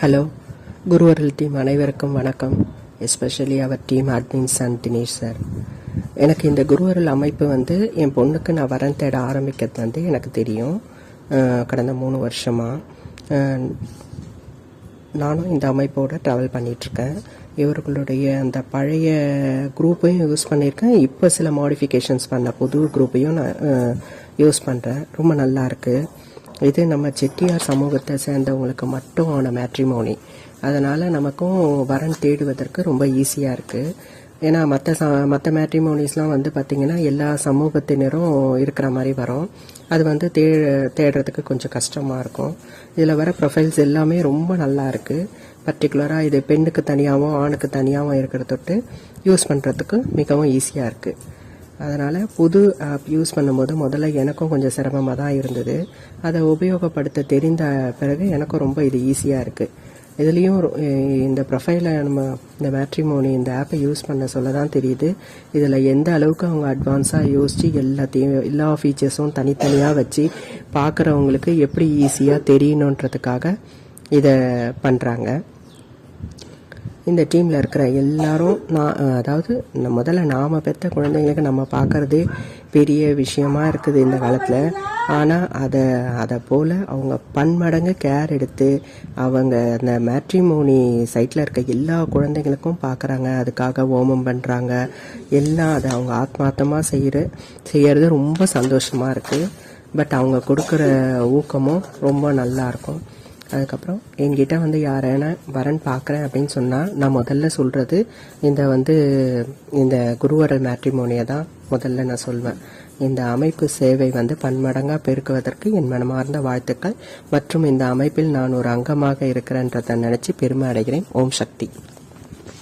Hello, குருவரல் team அனைவருக்கும் வணக்கம். Especially our team admins and Dinesh sir. எனக்கு இந்த குருவரல் அமைப்பு என் பொண்ணுக்கு நான் வரன் தேட ஆரம்பிக்கிறது எனக்கு தெரியும். கடந்த 3 வருஷமாக நானும் இந்த அமைப்போடு ட்ராவல் பண்ணிகிட்ருக்கேன். இவர்களுடைய அந்த பழைய குரூப்பையும் யூஸ் பண்ணியிருக்கேன். இப்போ சில மாடிஃபிகேஷன்ஸ் பண்ண புது குரூப்பையும் நான் யூஸ் பண்ணுறேன். ரொம்ப நல்லா இருக்குது. இது நம்ம செட்டியார் சமூகத்தை சேர்ந்தவங்களுக்கு மட்டும் ஆன மேட்ரிமோனி. அதனால் நமக்கும் வரன் தேடுவதற்கு ரொம்ப ஈஸியாக இருக்குது. ஏன்னா மற்ற மேட்ரிமோனிஸ்லாம் பார்த்திங்கன்னா எல்லா சமூகத்தினரும் இருக்கிற மாதிரி வரும். அது தேடுறதுக்கு கொஞ்சம் கஷ்டமாக இருக்கும். இதில் வர ப்ரொஃபைல்ஸ் எல்லாமே ரொம்ப நல்லா இருக்குது. பர்டிகுலராக இது பெண்ணுக்கு தனியாகவும் ஆணுக்கு தனியாகவும் இருக்கிற தொட்டு யூஸ் பண்ணுறதுக்கு மிகவும் ஈஸியாக இருக்குது. அதனால் புது ஆப் யூஸ் பண்ணும்போது முதல்ல எனக்கும் கொஞ்சம் சிரமமாக தான் இருந்தது. அதை உபயோகப்படுத்த தெரிந்த பிறகு எனக்கும் ரொம்ப இது ஈஸியாக இருக்குது. இதுலேயும் இந்த ப்ரொஃபைலை நம்ம இந்த மேட்ரிமோனி இந்த ஆப்பை யூஸ் பண்ண சொல்ல தான் தெரியுது இதில் எந்த அளவுக்கு அவங்க அட்வான்ஸாக யோசித்து எல்லா ஃபீச்சர்ஸும் தனித்தனியாக வச்சு பார்க்குறவங்களுக்கு எப்படி ஈஸியாக தெரியணுன்றதுக்காக இதை பண்ணுறாங்க. இந்த டீமில் இருக்கிற எல்லாரும் அதாவது முதல்ல நாம் பெற்ற குழந்தைங்களுக்கு நம்ம பார்க்குறதே பெரிய விஷயமா இருக்குது இந்த காலத்தில். ஆனால் அதை போல் அவங்க பன்மடங்கு கேர் எடுத்து அவங்க அந்த மேட்ரிமோனி சைட்டில் இருக்க எல்லா குழந்தைங்களுக்கும் பார்க்குறாங்க. அதுக்காக ஹோமம் பண்ணுறாங்க. எல்லாம் அதை அவங்க ஆத்மார்த்தமாக செய்கிறது ரொம்ப சந்தோஷமாக இருக்குது. பட் அவங்க கொடுக்குற ஊக்கமும் ரொம்ப நல்லாயிருக்கும். அதுக்கப்புறம் என்கிட்ட யாரான வரன் பார்க்குறேன் அப்படின்னு சொன்னால் நான் முதல்ல சொல்கிறது இந்த குருவரல் மேட்ரிமோனியை தான் முதல்ல நான் சொல்வேன். இந்த அமைப்பு சேவை பன்மடங்காக பெருக்குவதற்கு என் மனமார்ந்த வாழ்த்துக்கள். மற்றும் இந்த அமைப்பில் நான் ஒரு அங்கமாக இருக்கிறேன்றதை நினச்சி பெருமை அடைகிறேன். ஓம் சக்தி.